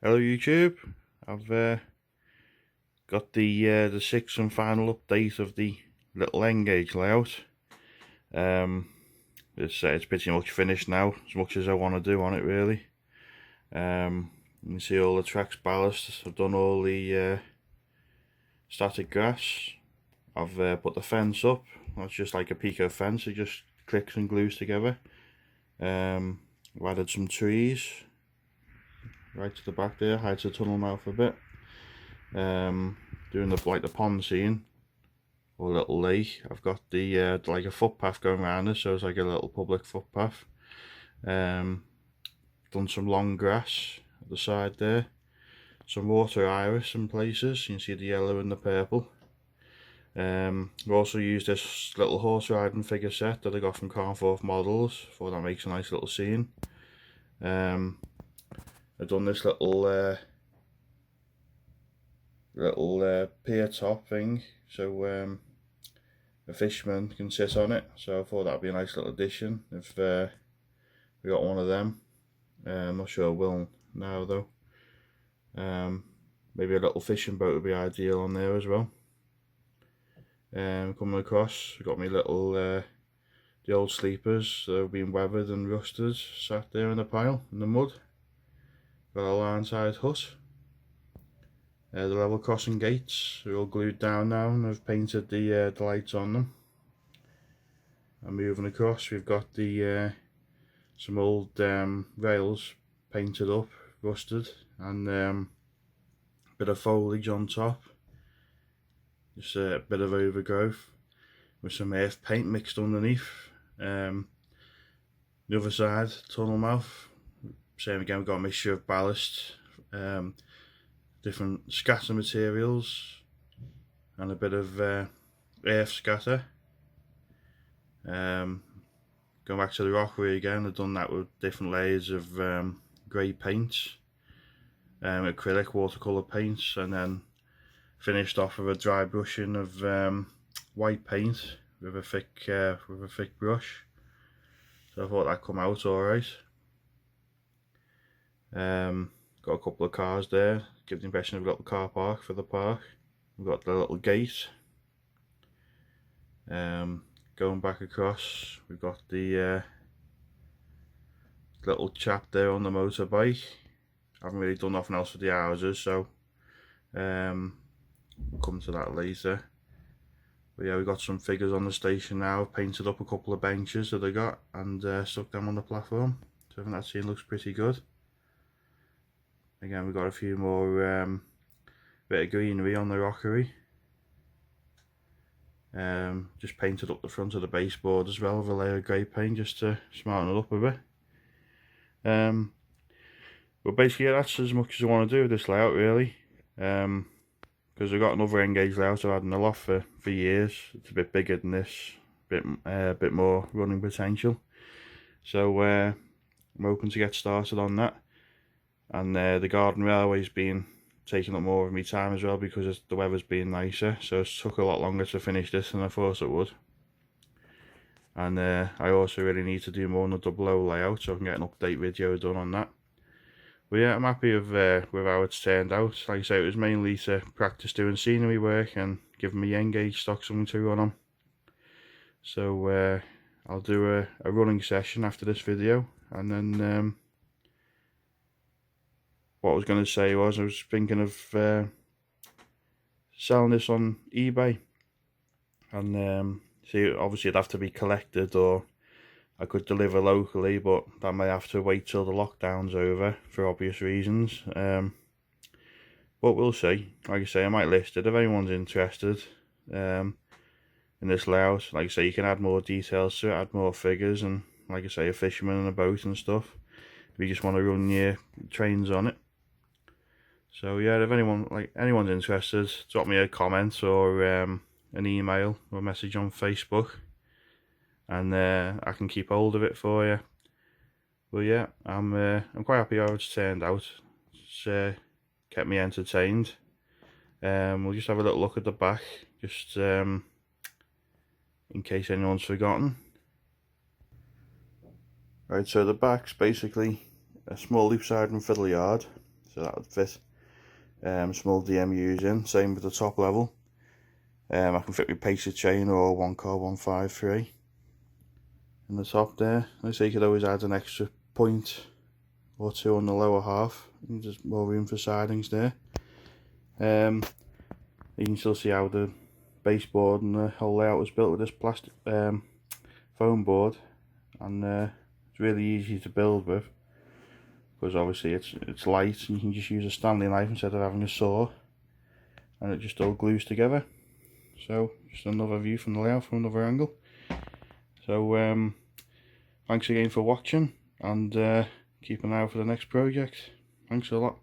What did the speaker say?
Hello YouTube, I've got the sixth and final update of the little N-Gage layout. It's pretty much finished now, as much as I want to do on it really. You can see all the Trex ballast. I've done all the static grass. I've put the fence up. That's just like a Pico fence, it just clicks and glues together. I've added some trees right to the back there, hides the tunnel mouth a bit. Doing the pond scene or little lake. I've got the like a footpath going around it, so it's like a little public footpath. Done some long grass at the side there, some water iris in places. You can see the yellow and the purple. I've also used this little horse riding figure set that I got from Carnforth Models. Thought that makes a nice little scene. I've done this little pier top thing, so a fisherman can sit on it. So I thought that'd be a nice little addition if we got one of them. I'm not sure I will now though. Maybe a little fishing boat would be ideal on there as well. Coming across, I got my little the old sleepers that have been weathered and rusted, sat there in a pile in the mud. Got a line-side hut. The level crossing gates are all glued down now, and I've painted the lights on them. And moving across, we've got the some old rails painted up, rusted, and a bit of foliage on top. Just a bit of overgrowth with some earth paint mixed underneath. The other side, tunnel mouth, same again. We've got a mixture of ballast, different scatter materials, and a bit of earth scatter. Going back to the rockery again, I've done that with different layers of grey paints, acrylic watercolour paints, and then finished off with a dry brushing of white paint with a thick brush. So I thought that'd come out alright. Got a couple of cars there, give the impression of a little car park for the park. We've got the little gate. Going back across, we've got the little chap there on the motorbike. I haven't really done nothing else with the houses, so we'll come to that later. But yeah, we've got some figures on the station now. I've painted up a couple of benches that I got and stuck them on the platform. So I think that scene looks pretty good. Again, we've got a few more bit of greenery on the rockery. Just painted up the front of the baseboard as well with a layer of grey paint just to smarten it up a bit. But basically, yeah, that's as much as I want to do with this layout really. Because I've got another N-Gage layout I've had in the loft for years. It's a bit bigger than this, a bit more running potential. So I'm hoping to get started on that. And the garden railway's been taking up more of my time as well because the weather's been nicer. So it took a lot longer to finish this than I thought it would. And I also really need to do more on the double O layout so I can get an update video done on that. But yeah, I'm happy with how it's turned out. Like I say, it was mainly to practice doing scenery work and giving me N-Gage stock something to run on. So I'll do a running session after this video, and then what I was going to say was I was thinking of selling this on eBay, and see, obviously it'd have to be collected, or I could deliver locally, but that may have to wait till the lockdown's over for obvious reasons. But we'll see. Like I say, I might list it if anyone's interested in this layout. Like I say, you can add more details to it, add more figures, and like I say, a fisherman and a boat and stuff if you just want to run your trains on it. So yeah, if anyone's interested, drop me a comment or an email or a message on Facebook, and I can keep hold of it for you. But yeah, I'm quite happy how it's turned out. It's kept me entertained. We'll just have a little look at the back, just in case anyone's forgotten. Right, so the back's basically a small loop side and fiddle yard. so that would fit small DMUs in. Same with the top level. I can fit my pacer chain or 1Car153 in the top there. Like I say, you could always add an extra point or two on the lower half, and just more room for sidings there. You can still see how the baseboard and the whole layout was built with this plastic foam board, and it's really easy to build with, because obviously it's light and you can just use a Stanley knife instead of having a saw, and it just all glues together. So just another view from the layout from another angle. So thanks again for watching, and keep an eye out for the next project. Thanks a lot.